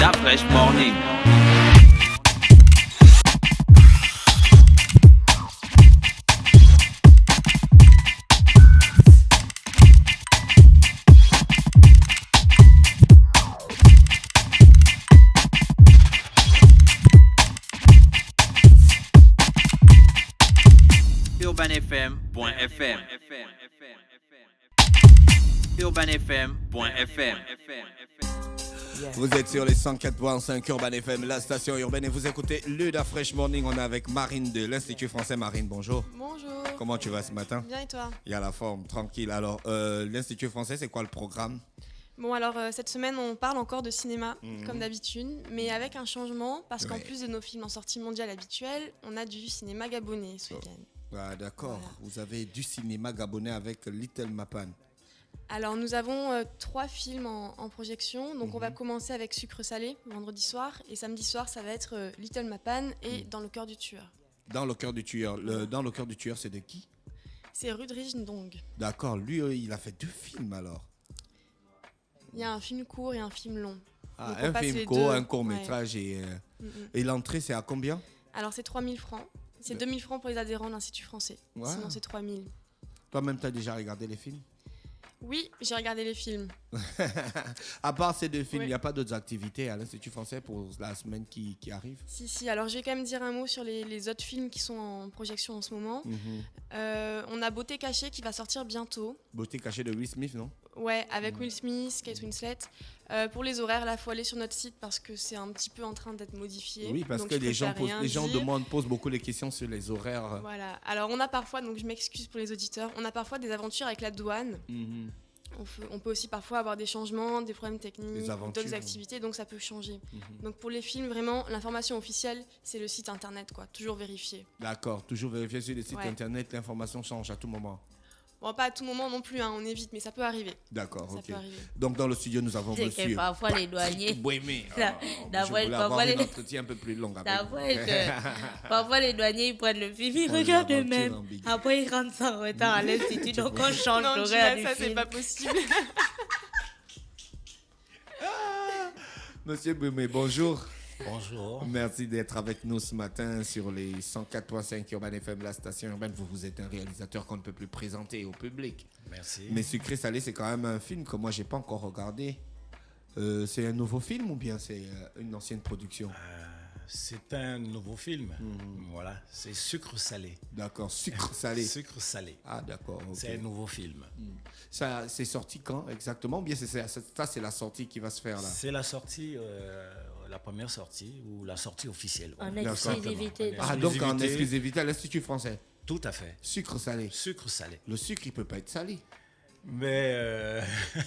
Da Fresh Morning. UrbanFM.fm. UrbanFM.fm. Vous êtes sur les 104.5 Urban FM, la station urbaine, et vous écoutez Luda Fresh Morning. On est avec Marine de l'Institut français. Marine, bonjour. Bonjour. Comment tu vas ce matin? Bien et toi? Il y a la forme, tranquille. Alors, l'Institut français, c'est quoi le programme? Bon alors cette semaine on parle encore de cinéma comme d'habitude, mais avec un changement parce qu'en plus de nos films en sortie mondiale habituelle, on a du cinéma gabonais ce week-end. Ah, d'accord, Voilà. Vous avez du cinéma gabonais avec Little Mapan. Alors nous avons 3 films en projection, donc on va commencer avec Sucre Salé vendredi soir et samedi soir ça va être Little Mapan et Dans le cœur du tueur. Dans le cœur du tueur. Dans le cœur du tueur, c'est de qui? C'est Rudrich Ndong. D'accord, lui, il a fait 2 films alors. Il y a un film court et un film long. Ah, Donc, on un passe film les court, deux. un court métrage et l'entrée, c'est à combien? Alors c'est 3 000 francs. C'est 2 000 francs pour les adhérents de l'Institut français. Ouais. Sinon c'est 3 000. Toi-même, tu as déjà regardé les films? Oui, j'ai regardé les films. À part ces 2 films, il Oui. n'y a pas d'autres activités à l'Institut français pour la semaine qui arrive? Si, alors je vais quand même dire un mot sur les autres films qui sont en projection en ce moment. On a Beauté cachée qui va sortir bientôt. Beauté cachée de Will Smith, non? Ouais, avec Will Smith, Kate Winslet. Pour les horaires, là, il faut aller sur notre site parce que c'est un petit peu en train d'être modifié. Oui, parce Donc, que je les gens, préfère rien dire. posent beaucoup de questions sur les horaires. Voilà. Alors on a parfois, donc je m'excuse pour les auditeurs, on a parfois des aventures avec la douane. Mhm. On peut aussi parfois avoir des changements, des problèmes techniques, Des aventures. d'autres activités, donc ça peut changer. Donc pour les films, vraiment, l'information officielle, c'est le site internet, quoi. Toujours vérifier. D'accord, toujours vérifier sur les sites Ouais. internet, l'information change à tout moment. Bon, pas à tout moment non plus, hein, on évite, mais ça peut arriver. D'accord, Ça ok. peut arriver. Donc dans le studio, nous avons C'est que monsieur. parfois les douaniers, Oui, mais La- je d'avoir- voulais avoir parfois un les- entretien un peu plus long avec t'as vous. avoué que parfois les douaniers ils prennent le film, ils Oh, regardent l'aventure eux-mêmes. ambiguë. Après ils rentrent sans retard à l'institut, donc on change Non, l'horaire Gina, du ça c'est film. pas possible. Monsieur Boumé, bonjour. Bonjour. Merci d'être avec nous ce matin sur les 104.5 Urban FM, la station urbaine. Vous êtes un réalisateur qu'on ne peut plus présenter au public. Merci. Mais Sucré Salé, c'est quand même un film que moi, j'ai pas encore regardé. C'est un nouveau film ou bien c'est une ancienne production? C'est un nouveau film. Voilà, c'est Sucre Salé. D'accord, Sucre Salé. Sucre Salé. Ah, d'accord, ok. C'est un nouveau film. Ça, c'est sorti quand exactement? Ou bien ça, c'est la sortie qui va se faire là? C'est la sortie, la première sortie ou la sortie officielle. En Voilà. exclusivité. D'accord. Ah, donc en exclusivité. exclusivité à l'Institut français. Tout à fait. Sucre Salé. Sucre Salé. Le sucre, il peut pas être salé. Mais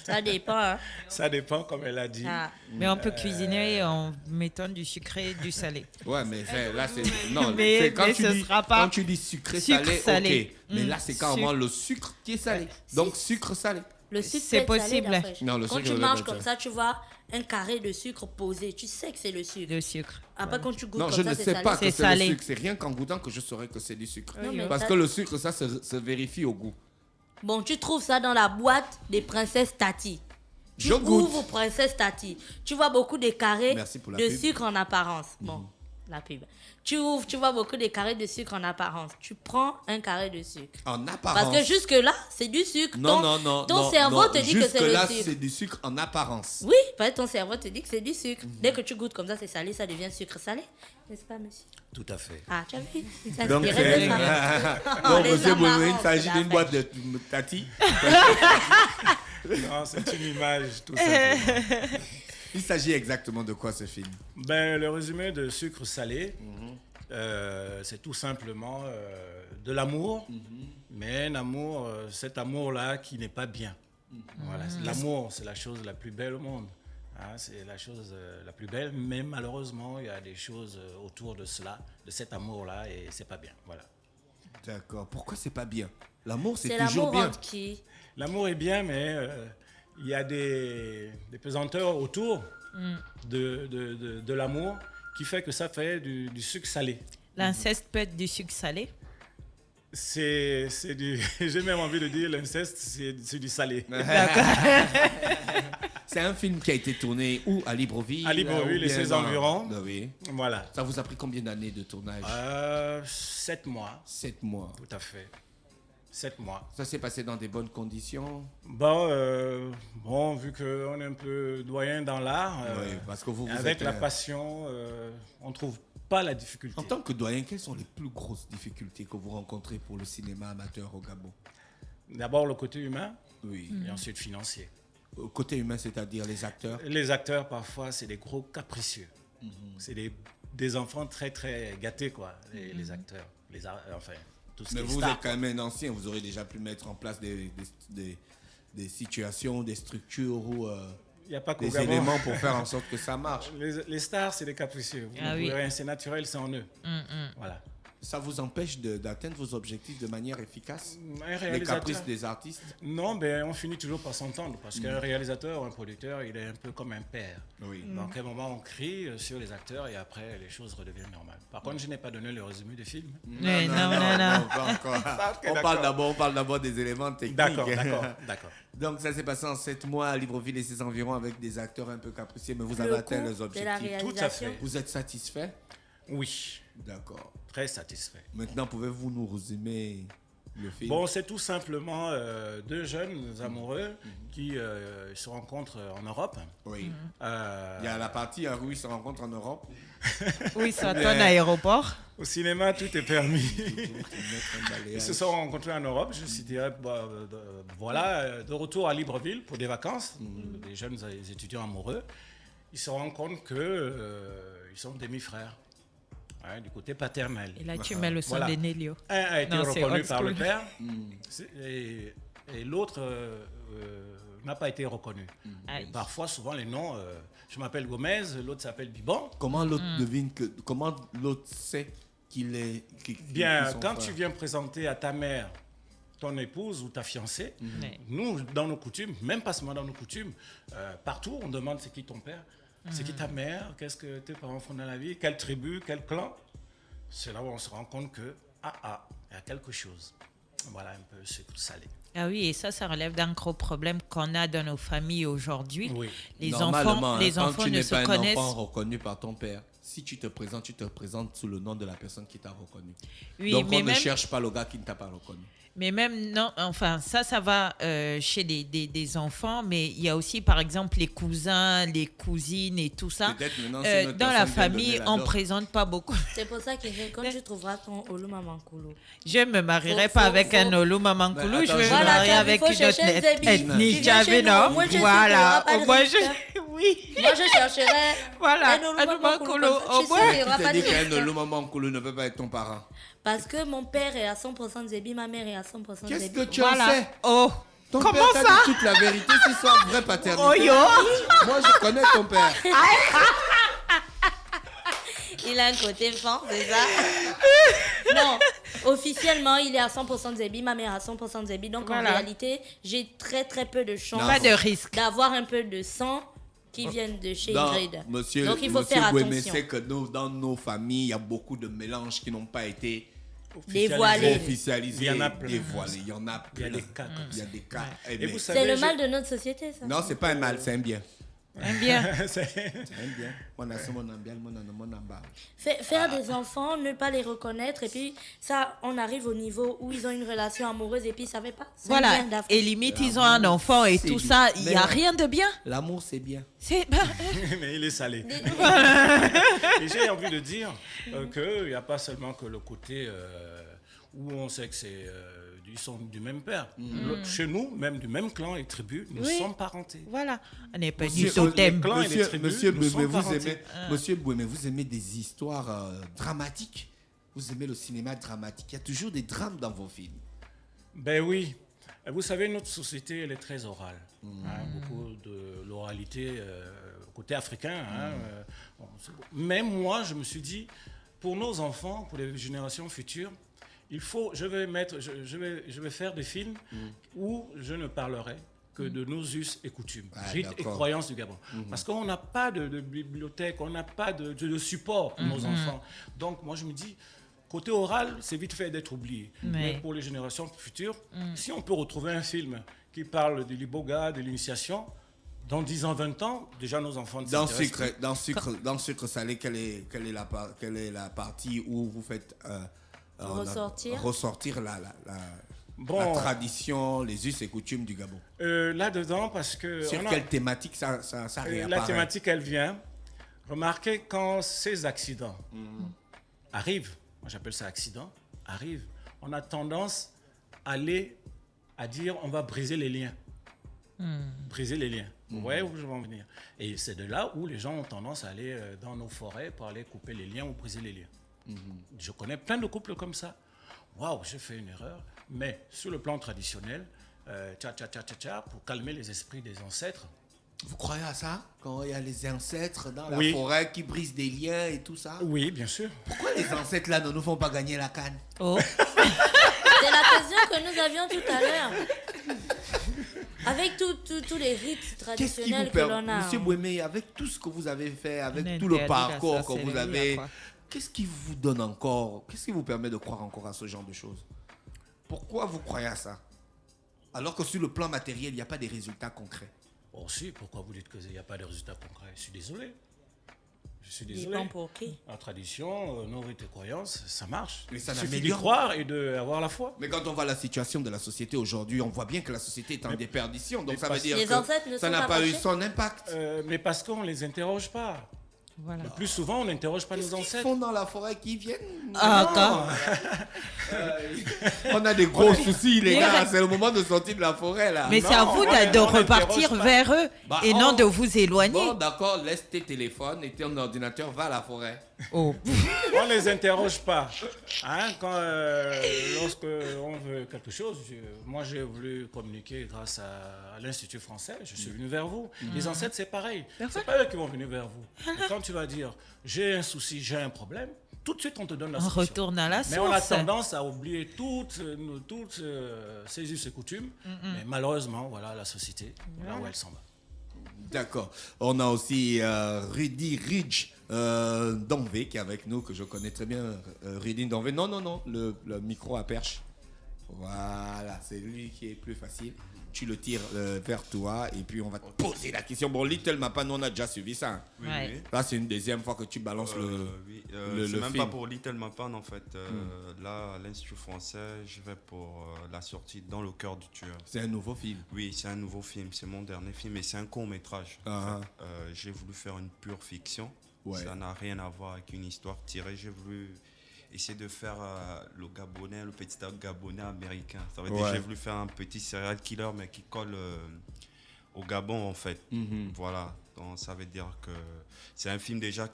Ça dépend. Hein. ça dépend, comme elle a dit. Ah. Mais on peut cuisiner en mettant du sucré et du salé. Ouais, mais là, c'est. Non, Mais- c'est quand, mais tu ce dis, sera pas quand tu dis sucré sucre salé, salé. ok. Mais là, c'est carrément le sucre qui est salé. Donc, sucre salé. Le sucre C'est peut être salé, possible. d'après. Non, le Quand sucre tu peut manges être comme salé. ça, tu vois un carré de sucre posé. Tu sais que c'est le sucre. Le sucre. Après, quand tu goûtes Non, comme je ça, ne c'est sais salé. pas que C'est c'est le salé. sucre. C'est rien qu'en goûtant que je saurais que c'est du sucre. Non, mais Parce ça- que le sucre, ça se vérifie au goût. Bon, tu trouves ça dans la boîte des princesses Tati. Tu Je goûte. ouvres princesse Tati. Tu vois beaucoup de carrés Merci pour la de pub. sucre en apparence. Bon, la pub. Tu ouvres, tu vois beaucoup de carrés de sucre en apparence. Tu prends un carré de sucre. En apparence. Parce que jusque-là, c'est du sucre. Non, ton, non, non. Ton non, cerveau non. te dit que c'est le Jusque-là, sucre. c'est du sucre en apparence. Oui, parce que ton cerveau te dit que c'est du sucre. Dès que tu goûtes comme ça, c'est salé, ça devient sucre salé. N'est-ce pas, monsieur? Tout à fait. Ah, tu as vu? Il s'est Donc, inspiré de ça. donc Les monsieur amarants, Boumé, il c'est s'agit la d'une fête. boîte de tati. Non, c'est une image, tout simplement. Il s'agit exactement de quoi ce film? Ben, le résumé de Sucre Salé, c'est tout simplement de l'amour, mais un amour, cet amour-là qui n'est pas bien. Voilà, l'amour, c'est la chose la plus belle au monde. Hein, c'est la chose la plus belle, mais malheureusement, il y a des choses autour de cela, de cet amour-là, et c'est pas bien. Voilà. D'accord. Pourquoi c'est pas bien? L'amour, c'est C'est toujours l'amour bien. entre qui? L'amour est bien, mais il y a des pesanteurs autour de l'amour qui fait que ça fait du sucre salé. L'inceste peut être du sucre salé. C'est du... J'ai même envie de dire l'inceste, c'est du salé. C'est un film qui a été tourné où? À Libreville? À Libreville et ses environs. Oui. Voilà. Ça vous a pris combien d'années de tournage? 7 mois, 7 mois. tout à fait. 7 mois. Ça s'est passé dans des bonnes conditions? Bon, vu qu'on est un peu doyen dans l'art, Oui, parce que vous avec êtes, la passion, on ne trouve pas la difficulté. En tant que doyen, quelles sont les plus grosses difficultés que vous rencontrez pour le cinéma amateur au Gabon? D'abord le côté humain Oui. et ensuite financier. Côté humain, c'est-à-dire les acteurs? Les acteurs, parfois, c'est des gros capricieux. C'est des enfants très, très gâtés, quoi, les acteurs. Enfin, tout ce Mais qui est vous star, êtes quand même un ancien, vous aurez déjà pu mettre en place des situations, des structures ou Il n'y a pas qu'au des Gabon. éléments pour faire en sorte que ça marche. Les stars, c'est des capricieux. Vous Ah ne oui. pouvez rien, c'est naturel, c'est en eux. Voilà. Ça vous empêche d'atteindre vos objectifs de manière efficace? Un Les réalisateur. caprices des artistes? Non, ben, on finit toujours par s'entendre parce qu'un réalisateur, un producteur, il est un peu comme un père. Oui. Donc, à un moment, on crie sur les acteurs et après, les choses redeviennent normales. Par contre, je n'ai pas donné le résumé du film. Ouais, non. Pas encore. Ok, On parle d'abord des éléments techniques. D'accord. Donc ça s'est passé en 7 mois à Libreville et ses environs avec des acteurs un peu capricieux, mais vous avez Le atteint coût les de la objectifs. Tout à fait. réalisation. Vous êtes satisfait? Oui, D'accord. très satisfait. Maintenant, pouvez-vous nous résumer le film? Bon, c'est tout simplement deux jeunes amoureux qui se rencontrent en Europe. Oui. Euh, Il y a la partie où ils se rencontrent en Europe. Oui, ça tourne à l'aéroport. Au cinéma, tout est permis. Ils Ils se sont rencontrés en Europe, je dirais, de retour à Libreville pour des vacances, des jeunes étudiants amoureux. Ils se rendent compte qu'ils sont demi-frères, hein, du côté paternel. Et là, tu mets le son Voilà. de Nélio. Un a été Non, c'est reconnu old par le school. père et l'autre n'a pas été reconnu. Aïe. Et parfois, souvent, les noms, je m'appelle Gomez, l'autre s'appelle Bibon. Comment l'autre devine comment l'autre sait qu'il est Bien, qu'ils sont quand frères? tu viens présenter à ta mère ton épouse ou ta fiancée, Ouais. nous, dans nos coutumes, même pas seulement dans nos coutumes, partout, on demande c'est qui ton père, c'est qui ta mère, qu'est-ce que tes parents font dans la vie, quelle tribu, quel clan. C'est là où on se rend compte que, il y a quelque chose. Voilà un peu sucre salé. Ah oui, et ça relève d'un gros problème qu'on a dans nos familles aujourd'hui. Oui. Les Normalement, enfants, les quand enfants tu ne n'es se pas un connaissent. enfant reconnu par ton père, si tu te présentes sous le nom de la personne qui t'a reconnu. Oui, Donc mais on ne même, cherche pas le gars qui ne t'a pas reconnu. mais même non, enfin ça va chez des enfants, mais il y a aussi par exemple les cousins, les cousines et tout ça. Peut-être maintenant, si notre Dans la personne vient famille, donner la on dot. présente pas beaucoup. C'est pour ça que quand tu trouveras ton Olu Mamankulu. Je me marierai Faut- pas faut- avec faut- un Olu Mamankulu, Mais je vais me attention. marier Voilà, avec il faut une autre chercher un Zébi. ethnie. Tu viens Tu chez nous, non? moi, je sais qu'il y Voilà, aura pas de au moins risque. oui. Moi, je chercherai Voilà, un Olu un Mamankulu. Mamankulu, comme ça, au je suis moins. sûre qu'il y aura Qui pas te de dit qu'un risque. Lomamankulu ne peut pas être ton parent? Parce que mon père est à 100% Zébi, ma mère est à 100% Qu'est-ce Zébi. que tu en Voilà. sais? Oh, Ton comment père t'a ça? dit toute la vérité, c'est ça, vraie paternité. Oh yo. Moi, je connais ton père. Il a un côté fan, c'est ça? Non, officiellement, il est à 100% Zébi, ma mère à 100% Zébi. Donc, Voilà. en réalité, j'ai très, très peu de chance Pas de risque. d'avoir un peu de sang qui viennent de chez Non, Ingrid. monsieur, Donc, il faut monsieur faire Bouémé attention. sait que dans nos familles, il y a beaucoup de mélanges qui n'ont pas été Dévoilés. officialisés, Il y en a plein. dévoilés. Il y en a Il y a plein. des cas comme Il y a ça. des cas. Eh Et bien, vous C'est savez, le mal de notre société, ça. non, c'est pas un mal, c'est un bien. Bien. C'est un bien. Mon asso, mon ambial, mon ananas, mon amba. Faire des enfants, ne pas les reconnaître, et puis ça, on arrive au niveau où ils ont une relation amoureuse, et puis ils ne savaient pas. C'est un Voilà. bien d'Afrique. Et limite, ils ont un enfant et C'est tout du- ça. Il n'y a Mais- rien de bien. L'amour, c'est bien. C'est mais il est salé. Et j'ai envie de dire qu'il n'y a pas seulement que le côté où on sait que ils sont du même père. Chez nous, même du même clan et tribu, nous Oui. sommes parentés. voilà. On n'est pas Monsieur, du totem. les clans et les tribus, monsieur nous Bouémé, sommes vous parentés. aimez, monsieur Bouémé, vous aimez des histoires dramatiques. Vous aimez le cinéma dramatique. Il y a toujours des drames dans vos films. Ben oui. Vous savez, notre société, elle est très orale. Hein, beaucoup de l'oralité côté africain. Hein, mais moi, je me suis dit, pour nos enfants, pour les générations futures, je vais faire des films où je ne parlerai que de nos us et coutumes, Ah, rites et d'accord. croyances du Gabon. Parce qu'on n'a pas de bibliothèque, on n'a pas de support pour nos enfants. Donc moi je me dis, côté oral, c'est vite fait d'être oublié. Mais pour les générations futures, si on peut retrouver un film qui parle de l'iboga, de l'initiation, Dans 10 ans, 20 ans, déjà nos enfants ne Dans s'intéressent plus. Dans sucre salé, quelle est la partie où vous faites ressortir la tradition, les us et coutumes du Gabon? Là-dedans, parce que... Sur quelle thématique ça réapparaît? La thématique, elle vient. Remarquez quand ces accidents arrivent, moi j'appelle ça accident, arrivent, on a tendance à dire on va briser les liens. Briser les liens. Vous voyez où je veux en venir? Et c'est de là où les gens ont tendance à aller dans nos forêts pour aller couper les liens ou briser les liens. Je connais plein de couples comme ça. Waouh, j'ai fait une erreur. Mais sur le plan traditionnel, pour calmer les esprits des ancêtres. Vous croyez à ça? Quand il y a les ancêtres dans la Oui. forêt qui brisent des liens et tout ça? Oui, bien sûr. Pourquoi les ancêtres là ne nous font pas gagner la canne? Oh. C'est la question que nous avions tout à l'heure. Avec tous les rites Qu'est-ce qui traditionnels vous que l'on permet, a. Monsieur Bouémé, avec tout ce que vous avez fait, avec On tout le interdit la parcours que vous sorcellerie, avez, quoi. qu'est-ce qui vous donne encore, qu'est-ce qui vous permet de croire encore à ce genre de choses? Pourquoi vous croyez à ça? Alors que sur le plan matériel, il n'y a pas de résultats concrets. Oh si, pourquoi vous dites qu'il n'y a pas de résultats concrets? Je suis désolé. Je suis Il désolé. dépend pour qui. La tradition, nos rites et croyances, ça marche. Mais ça Il suffit d'y n'améliore. croire et d'avoir la foi. Mais quand on voit la situation de la société aujourd'hui, on voit bien que la société est en déperdition. Donc ça veut parce- dire Les ancêtres ne que ça sont n'a pas pas eu fâchés. son impact. Mais parce qu'on ne les interroge pas. Voilà. Le plus souvent, on n'interroge pas Qu'est-ce nos qu'ils ancêtres. font dans la forêt qui viennent? Ah, quand On a des gros soucis, les gars. C'est le moment de sortir de la forêt, là. Mais c'est à vous de on repartir n'interroge pas. vers eux Bah, et non de vous éloigner. Bon, d'accord, laisse tes téléphones et ton ordinateur, va à la forêt. Oh. On ne les interroge pas. Hein, lorsque on veut quelque chose, moi j'ai voulu communiquer grâce à l'Institut français, je suis venu vers vous. Les ancêtres, c'est pareil. C'est pas eux qui vont venir vers vous. Et quand tu vas dire, j'ai un souci, j'ai un problème, tout de suite on te donne la On solution. retourne à la source. Mais on a tendance à oublier toutes ces us et coutumes. Mais malheureusement, voilà la société, là où elle s'en va. D'accord. On a aussi Rudy Ridge Donvé qui est avec nous, que je connais très bien. Rudy Donvé. Non, le micro à perche. Voilà, c'est lui qui est plus facile. Tu le tires vers toi et puis on va te poser la question. Bon, Little Mapan, on a déjà suivi ça. Oui, Ouais. oui. Là, c'est une deuxième fois que tu balances Oui, le c'est même film. pas pour Little Mapan en fait. Là, à l'Institut français, je vais pour la sortie Dans le cœur du tueur. C'est un nouveau film. Oui, c'est un nouveau film, c'est mon dernier film et c'est un court métrage. Ah. J'ai voulu faire une pure fiction. Ouais. Ça n'a rien à voir avec une histoire tirée. J'ai voulu essayer de faire le Gabonais, le petit Gabonais américain. Ça veut dire Ouais. j'ai voulu faire un petit serial killer mais qui colle au Gabon en fait. Voilà, donc ça veut dire que c'est un film déjà,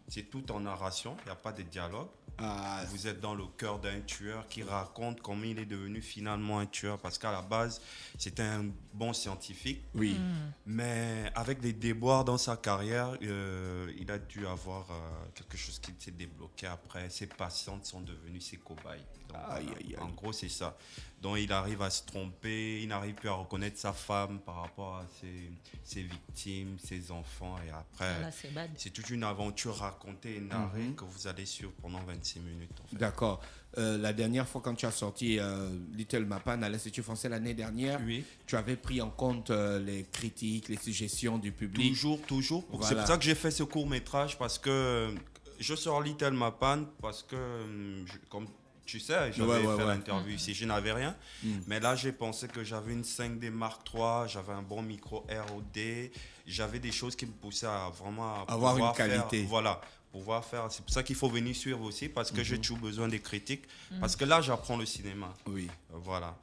c'est tout en narration, il n'y a pas de dialogue. Ah, Vous êtes dans le cœur d'un tueur qui raconte comment il est devenu finalement un tueur parce qu'à la base, c'était un bon scientifique. oui. Mais avec des déboires dans sa carrière, il a dû avoir quelque chose qui s'est débloqué après. Ses patientes sont devenues ses cobayes. Donc, Aïe, voilà. aïe, aïe. En gros, c'est ça. Donc il arrive à se tromper, il n'arrive plus à reconnaître sa femme par rapport à ses victimes, ses enfants. Et après, Là, c'est bad. c'est toute une aventure racontée et narrée que vous allez suivre pendant 26 minutes. En fait. D'accord. La dernière fois, quand tu as sorti Little Mapan à l'Institut français l'année dernière, Oui. tu avais pris en compte les critiques, les suggestions du public. Toujours. Voilà. C'est pour ça que j'ai fait ce court métrage parce que je sors Little Mapan parce que, comme tu sais, j'avais fait l'interview ici, je n'avais rien. Mais là, j'ai pensé que j'avais une 5D Mark III, j'avais un bon micro ROD, j'avais des choses qui me poussaient à vraiment Avoir pouvoir une qualité. faire, voilà, pouvoir faire. C'est pour ça qu'il faut venir suivre aussi parce que j'ai toujours besoin des critiques. Parce que là, j'apprends le cinéma. Oui. Voilà.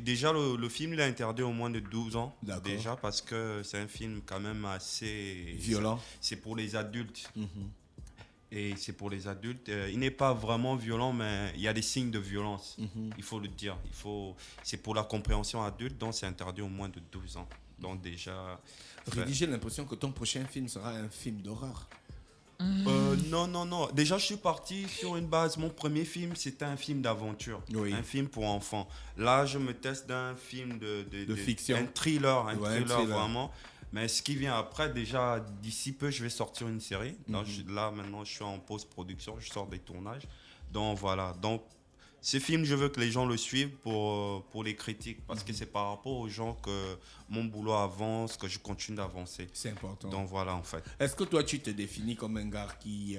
Déjà, le film, il est interdit au moins de 12 ans. D'accord. Déjà, parce que c'est un film quand même assez... Violent. C'est pour les adultes. Et c'est pour les adultes. Il n'est pas vraiment violent, mais il y a des signes de violence. Il faut le dire. C'est pour la compréhension adulte, donc c'est interdit au moins de 12 ans. Donc déjà... Rudy, j'ai l'impression que ton prochain film sera un film d'horreur. Non. Déjà, je suis parti sur une base. Mon premier film, c'était un film d'aventure. Oui. Un film pour enfants. Là, je me teste d'un film de fiction. Un thriller, Ouais, un thriller. vraiment. Mais ce qui vient après, déjà, d'ici peu, je vais sortir une série. Là, maintenant, je suis en post-production. Je sors des tournages. Donc, voilà. Donc, ce film, je veux que les gens le suivent pour les critiques, parce que c'est par rapport aux gens que mon boulot avance, que je continue d'avancer. C'est important. Donc voilà, en fait. Est-ce que toi, tu te définis comme un gars qui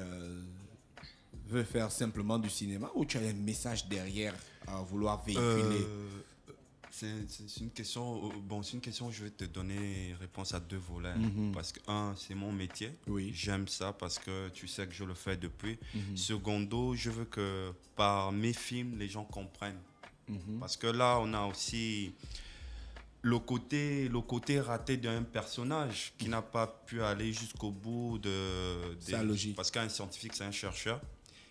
veut faire simplement du cinéma ou tu as un message derrière à vouloir véhiculer? C'est une question. C'est une question où je vais te donner réponse à 2 volets. Parce que, c'est mon métier. Oui. J'aime ça parce que tu sais que je le fais depuis. Secondo, je veux que par mes films, les gens comprennent. Parce que là, on a aussi le côté raté d'un personnage qui n'a pas pu aller jusqu'au bout sa logique. Parce qu'un scientifique, c'est un chercheur.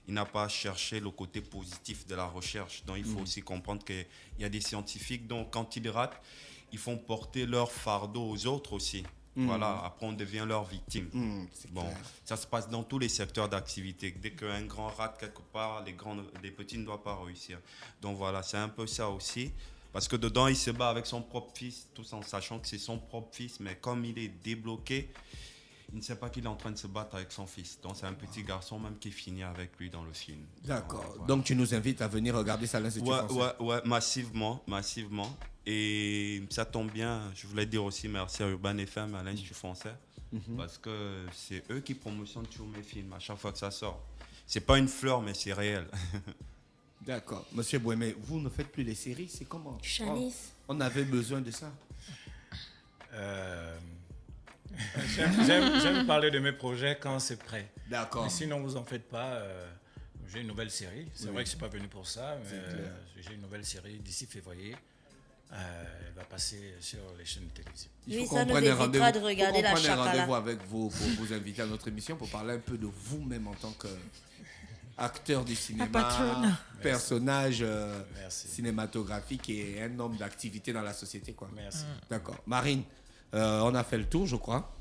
Il n'a pas cherché le côté positif de la recherche. Donc, il faut aussi comprendre qu'il y a des scientifiques, donc quand ils ratent, ils font porter leur fardeau aux autres aussi. Voilà, après, on devient leur victime. Ça se passe dans tous les secteurs d'activité. Dès qu'un grand rate quelque part, les petits ne doivent pas réussir. Donc, voilà, c'est un peu ça aussi. Parce que dedans, il se bat avec son propre fils, tout en sachant que c'est son propre fils. Mais comme il est débloqué, il ne sait pas qu'il est en train de se battre avec son fils. Donc, c'est un petit garçon même qui finit avec lui dans le film. D'accord. Voilà. Donc, tu nous invites à venir regarder ça à l'Institut français. Ouais, massivement. Et ça tombe bien, je voulais dire aussi merci à Urban FM, à l'Institut français, parce que c'est eux qui promotionnent tous mes films à chaque fois que ça sort. C'est pas une fleur, mais c'est réel. D'accord. Monsieur Bouémé, vous ne faites plus les séries, c'est comment? Chalice. On avait besoin de ça. J'aime parler de mes projets quand c'est prêt. D'accord. Mais sinon, vous en faites pas. J'ai une nouvelle série. C'est vrai que je ne suis pas venu pour ça, mais j'ai une nouvelle série d'ici février. Elle va passer sur les chaînes télévisées. Oui, ça nous évitera de regarder la Chakala. Chakala. Rendez-vous avec vous pour vous inviter à notre émission pour parler un peu de vous-même en tant qu'acteur du cinéma, personnage cinématographique et un homme d'activité dans la société, quoi. Merci. D'accord. Marine, on a fait le tour, je crois.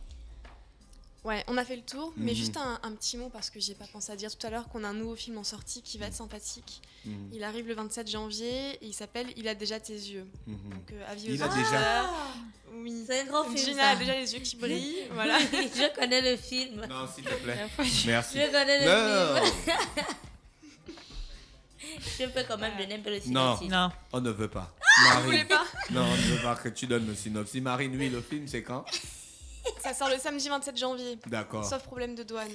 Ouais, on a fait le tour, mais juste un petit mot parce que j'ai pas pensé à dire tout à l'heure qu'on a un nouveau film en sortie qui va être sympathique. Il arrive le 27 janvier et il s'appelle Il a déjà tes yeux. Donc avis aux Il a auditeurs. déjà. Oui. C'est un grand film. Gina ça. a déjà les yeux qui brillent. Voilà. Je connais le film. Non, s'il te plaît. Merci. Je connais le film. Je peux quand même donner un peu le synopsis. Non. On ne veut pas. Vous voulez pas? Non, on ne veut pas que tu donnes le synopsis. Marine, oui, le film, c'est quand? Ça sort le samedi 27 janvier. D'accord. Sauf problème de douane.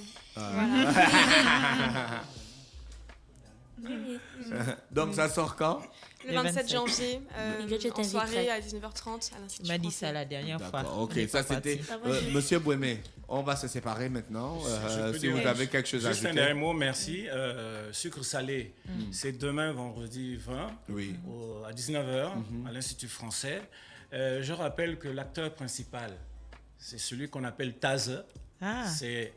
Donc, ça sort quand? Le 27 janvier, Je en t'inviterai. soirée à 19h30 à Tu l'Institut m'as dit français. ça la dernière fois. D'accord, ok, On est ça pas c'était. parti. Monsieur Bouémé, on va se séparer maintenant. Je peux Si vous dire avez quelque chose à juste un ajouter. dernier mot, merci. Sucre salé, c'est demain, vendredi 20, Oui. à 19h, à l'Institut français. Je rappelle que l'acteur principal, c'est celui qu'on appelle Taz. Ah. C'est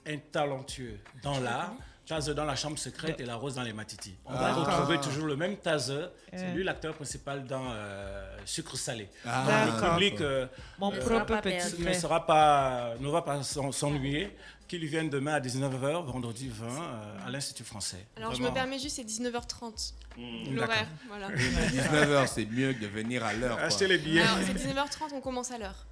un talentueux dans l'art. Taz dans la chambre secrète et la rose dans les matitis. On va retrouver toujours le même Taz. C'est lui l'acteur principal dans Sucre salé. Donc, le public Mon propre petit ne frère. va pas s'ennuyer. Qu'ils viennent demain à 19h, vendredi 20, à l'Institut français. Alors je Vraiment. me permets juste, c'est 19h30. D'accord. L'horaire, voilà. 19h, c'est mieux de venir à l'heure. quoi. Achetez les billets. Alors c'est 19h30, on commence à l'heure.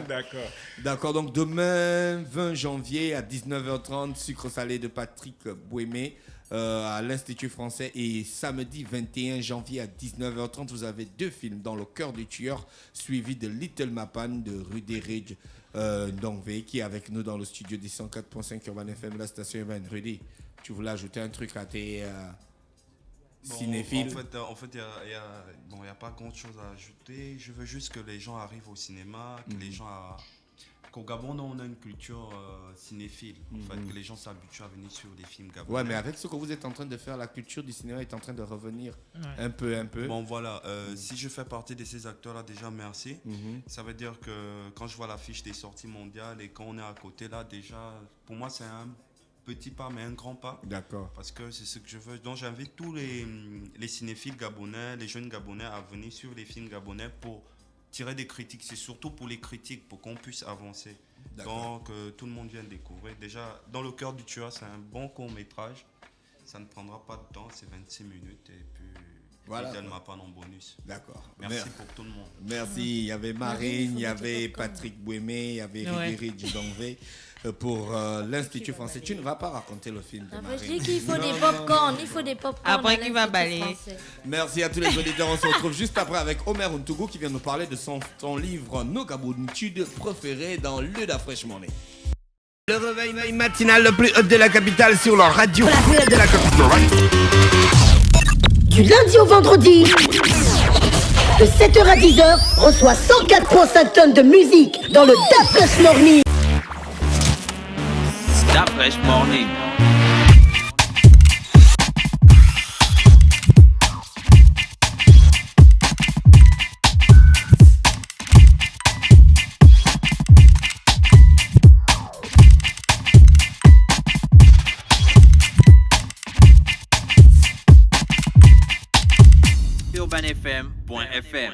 D'accord. D'accord, donc demain, 20 janvier à 19h30, Sucre salé de Patrick Bouémé à l'Institut français. Et samedi 21 janvier à 19h30, vous avez 2 films dans le cœur du tueur, suivi de Little Mapan de Rudy Ridge Ndongvé, qui est avec nous dans le studio des 104.5 Urban FM, la station urbaine. Rudy, tu voulais ajouter un truc à tes cinéphiles? En fait, il n'y a pas grand-chose à ajouter. Je veux juste que les gens arrivent au cinéma, que les gens... Qu'au Gabon, on a une culture cinéphile. En fait, que les gens s'habituent à venir sur des films gabonais. Ouais, mais avec ce que vous êtes en train de faire, la culture du cinéma est en train de revenir un peu. Bon, voilà. Si je fais partie de ces acteurs-là, déjà, merci. Ça veut dire que quand je vois l'affiche des sorties mondiales et quand on est à côté, là, déjà, pour moi, c'est un petit pas, mais un grand pas. D'accord. Parce que c'est ce que je veux. Donc, j'invite tous les cinéphiles gabonais, les jeunes gabonais à venir sur les films gabonais pour tirer des critiques. C'est surtout pour les critiques, pour qu'on puisse avancer. Donc, tout le monde vient découvrir. Déjà, Dans le cœur du tueur, c'est un bon court-métrage. Ça ne prendra pas de temps, c'est 26 minutes. Et puis, voilà. Little Mapan en bonus. D'accord. Merci pour tout le monde. Merci. Il y avait Marine, il y avait Patrick Bouémé, il y avait Rudy Ridge Ndongvé. pour l'Institut français. Tu ne vas pas raconter le film de Après, je Marine. dis qu'il faut des pop-corn, il faut des pop-corn. Après à qu'il va l'Institut balayer. français. Merci à tous les auditeurs. On se retrouve juste après avec Omer Ntougou qui vient nous parler de son livre Nos Gabounitudes préférées dans le Da Fresh Morning. Le réveil matinal le plus haut de la capitale sur la radio. La plus haute de la capitale. Du lundi au vendredi, de 7h à 10h, reçoit 104,5 tonnes de musique dans le Da Fresh Morning. Da Fresh Morning. urbanfm.fm